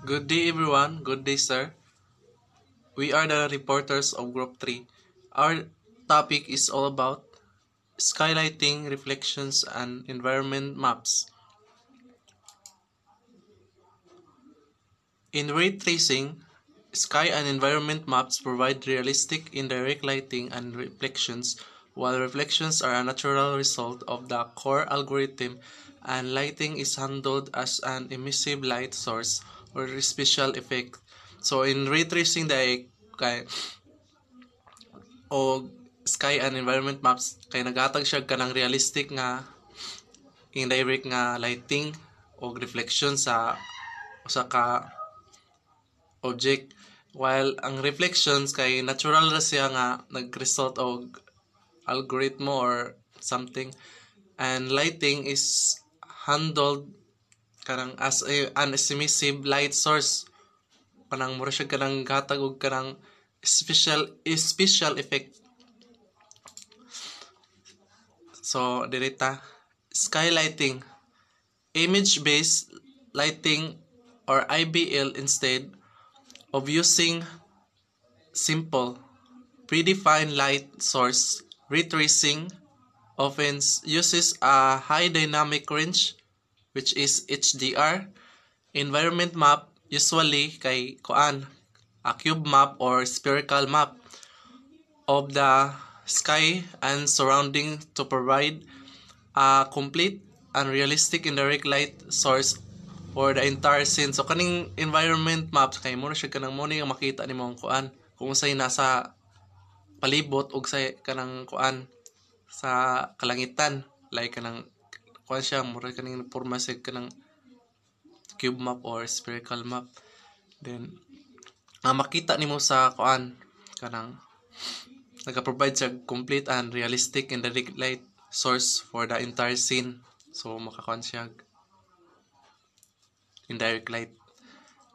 Good day, everyone. Good day, sir. We are the reporters of Group 3. Our topic is all about skylighting, reflections, and environment maps. In ray tracing, sky and environment maps provide realistic indirect lighting and reflections, while reflections are a natural result of the core algorithm, and lighting is handled as an emissive light source or special effect. So in ray tracing, o sky and environment maps kay naghatag siya kanang realistic nga indirect nga lighting o reflection sa usa ka object, while ang reflections kay natural ra siya nga nag-result og algorithm or something, and lighting is handled kanang as an emissive light source, kanang mura siya kanang gatag og kanang special effect. So, direta, skylighting, image-based lighting or IBL instead of using simple, predefined light source. Retracing often uses a high dynamic range, which is HDR. Environment map usually kay kuan, a cube map or spherical map of the sky and surrounding to provide a complete and realistic indirect light source for the entire scene. So kaning environment maps kay mo na siya kanang mo ang makita nimo ang kuan kung say nasa palibot ug say kanang kuan sa kalangitan, like kanang kuan siya mura kaning porma sa kanang cube map or spherical map. Then ang makita nimo sa kuan kanang nagka-provide sa complete and realistic indirect light source for the entire scene. So makakuan siya indirect light.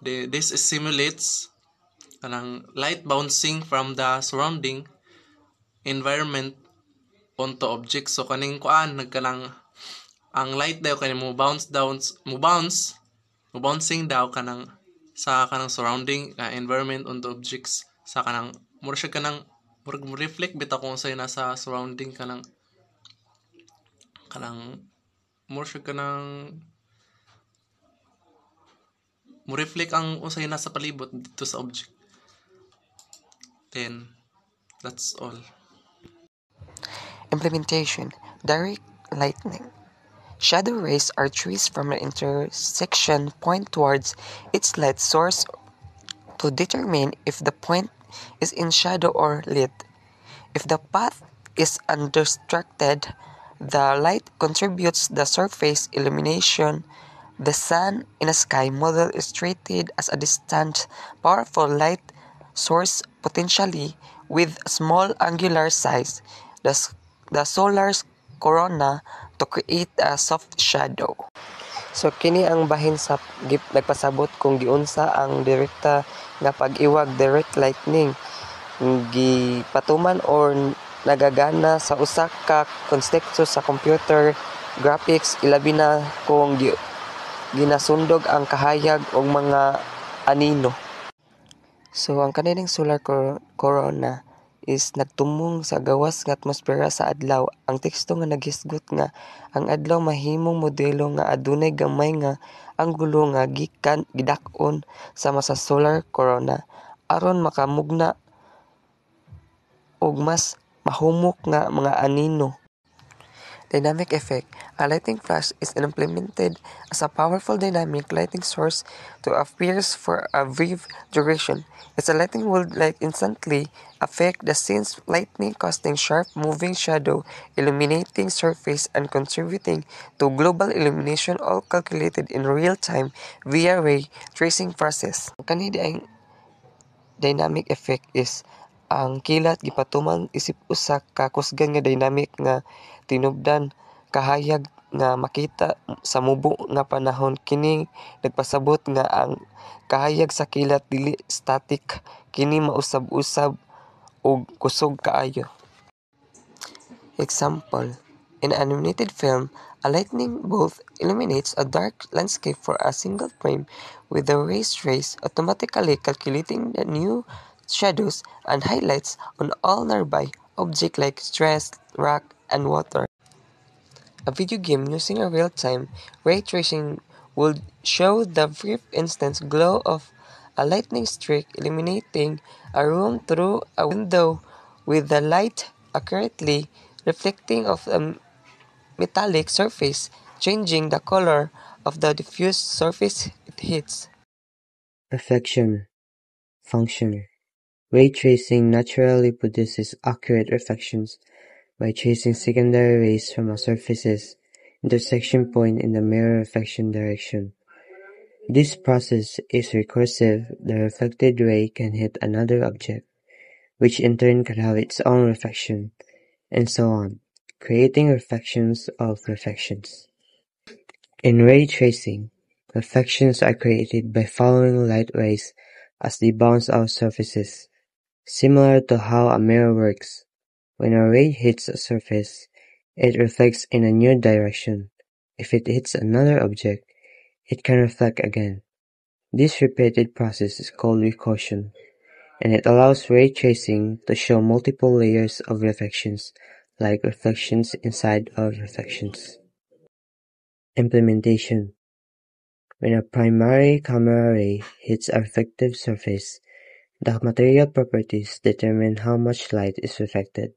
This simulates kanang light bouncing from the surrounding environment onto objects. So kaning kuan nagkanang ang light daw kay mo bouncing daw kanang sa kanang surrounding environment onto objects sa kanang mura siya kanang murag mo reflect bitaw kung say nasa surrounding kanang mura siya kanang mo reflect ang usay nasa palibot dito sa object. Then that's all. Implementation: direct lighting. Shadow rays are traced from an intersection point towards its light source to determine if the point is in shadow or lit. If the path is unobstructed, the light contributes the surface illumination. The sun in a sky model is treated as a distant, powerful light source potentially with small angular size, the solar corona, to create a soft shadow. So kini ang bahin sa nagpasabot kung giunsa ang direkta nga pag-iwag direct lightning gipatuman or nagagana sa usa ka konsepto sa computer graphics, ilabi na kung ginasundog ang kahayag og mga anino. So ang kanilang solar corona is nagtumong sa gawas nga atmosfera sa adlaw. Ang teksto nga naghisgot nga ang adlaw mahimong modelo nga adunay gamay nga anggulo nga gidak-on sama sa solar corona aron makamugna og mas mahumok nga mga anino. Dynamic effect. A lighting flash is implemented as a powerful dynamic lighting source to appears for a brief duration. Its lighting will instantly affect the scene's lighting, casting sharp moving shadow, illuminating surface, and contributing to global illumination, all calculated in real time via ray tracing process. Kanidi ang dynamic effect is ang kilat gipatuman isip usa ka kusgan nga dynamic nga tinubdan kahayag nga makita sa mubo nga panahon. Kini nagpasabot nga ang kahayag sa kilat dili static, kini mausab-usab ug kusog kaayo. Example: In animated film, a lightning bolt illuminates a dark landscape for a single frame, with the rays automatically calculating the new shadows and highlights on all nearby objects like stress, rock, and water. A video game using a real-time ray tracing would show the brief instant glow of a lightning streak illuminating a room through a window, with the light accurately reflecting off a metallic surface, changing the color of the diffused surface it hits. Reflection function. Ray tracing naturally produces accurate reflections by tracing secondary rays from a surface's intersection point in the mirror reflection direction. This process is recursive. The reflected ray can hit another object, which in turn can have its own reflection, and so on, creating reflections of reflections. In ray tracing, reflections are created by following light rays as they bounce off surfaces, similar to how a mirror works. When a ray hits a surface, it reflects in a new direction. If it hits another object, it can reflect again. This repeated process is called recursion, and it allows ray tracing to show multiple layers of reflections, like reflections inside of reflections. Implementation. When a primary camera ray hits a reflective surface, the material properties determine how much light is reflected.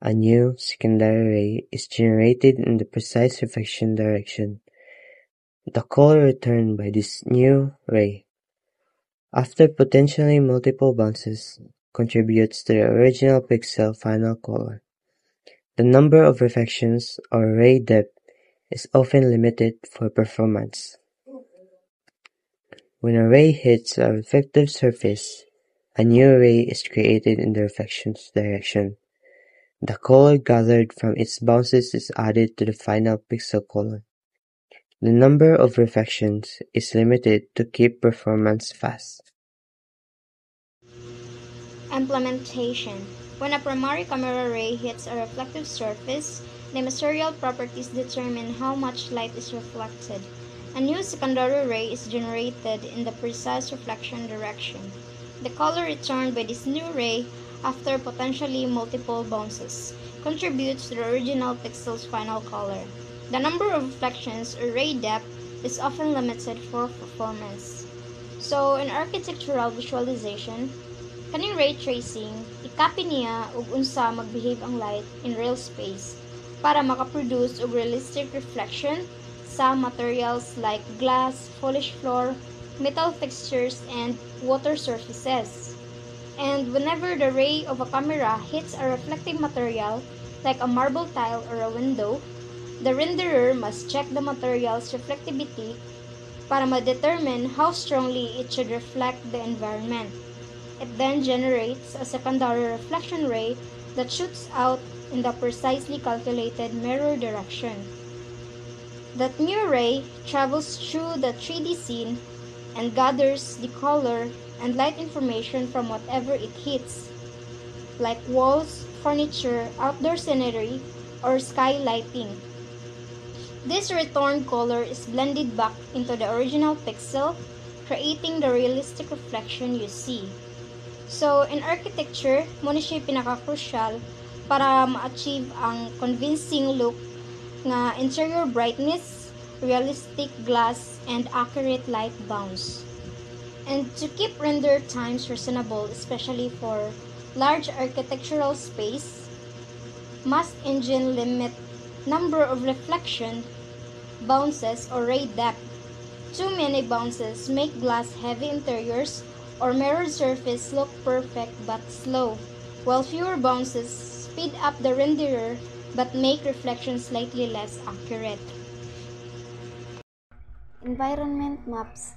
A new secondary ray is generated in the precise reflection direction. The color returned by this new ray, after potentially multiple bounces, contributes to the original pixel final color. The number of reflections, or ray depth, is often limited for performance. When a ray hits a reflective surface, a new ray is created in the reflection's direction. The color gathered from its bounces is added to the final pixel color. The number of reflections is limited to keep performance fast. Implementation. When a primary camera ray hits a reflective surface, the material properties determine how much light is reflected. A new secondary ray is generated in the precise reflection direction. The color returned by this new ray, after potentially multiple bounces, contributes to the original pixel's final color. The number of reflections, or ray depth, is often limited for performance. So, in architectural visualization, kaning ray tracing, i-copy niya ug unsa magbehave ang light in real space para makaproduce og realistic reflection sa materials like glass, polished floor, metal textures, and water surfaces. And whenever the ray of a camera hits a reflective material like a marble tile or a window, the renderer must check the material's reflectivity para ma-determine how strongly it should reflect the environment. It then generates a secondary reflection ray that shoots out in the precisely calculated mirror direction. That new ray travels through the 3D scene and gathers the color and light information from whatever it hits, like walls, furniture, outdoor scenery, or sky lighting. This returned color is blended back into the original pixel, creating the realistic reflection you see. So, in architecture, muna siya pinaka-crucial para ma-achieve ang convincing look nga interior brightness, realistic glass, and accurate light bounce. And to keep render times reasonable, especially for large architectural space, must engine limit number of reflection, bounces, or ray depth. Too many bounces make glass heavy interiors or mirrored surface look perfect but slow, while fewer bounces speed up the renderer but make reflections slightly less accurate. Environment maps.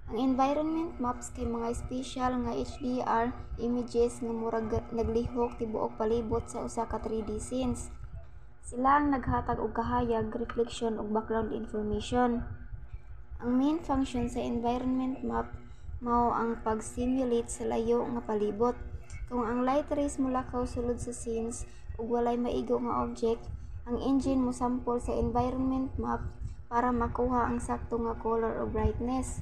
Ang environment maps kay mga special nga HDR images nga murag naglihok tibuok palibot sa usa ka 3D scenes. Sila ang naghatag og kahayag, reflection ug background information. Ang main function sa environment map mao ang pag-simulate sa layo nga palibot. Kung ang light rays mulakaw sulod sa scenes ug walay maigo nga object, ang engine mo sample sa environment map para makuha ang sakto nga color o brightness.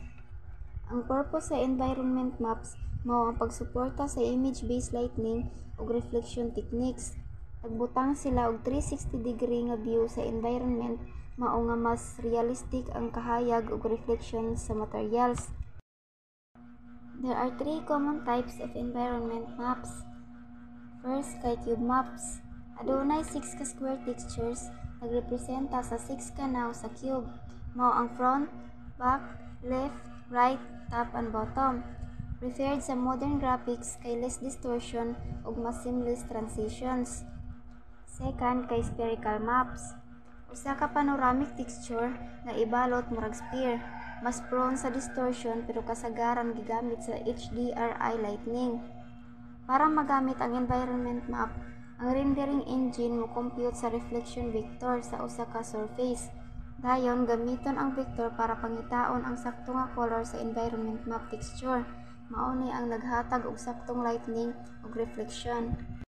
Ang purpose sa environment maps mao ang pagsuporta sa image-based lighting ug reflection techniques. Nagbutang sila og 360-degree nga view sa environment mao nga mas realistic ang kahayag ug reflection sa materials. There are three common types of environment maps. First, kay cube maps. Adunay 6 ka square textures nagrepresenta sa 6 kanaw sa cube. Mao ang front, back, left, right, top and bottom. Preferred sa modern graphics kay less distortion ug mas seamless transitions. Second, kay spherical maps. Usa ka panoramic texture nga ibalot murag sphere, mas prone sa distortion pero kasagaran gigamit sa HDRI lighting. Para magamit ang environment map, ang rendering engine mo compute sa reflection vector sa usa ka surface. Dayon gamiton ang vector para pangitaon ang sakto nga color sa environment map texture. Mao ni ang naghatag og saktong lighting ug reflection.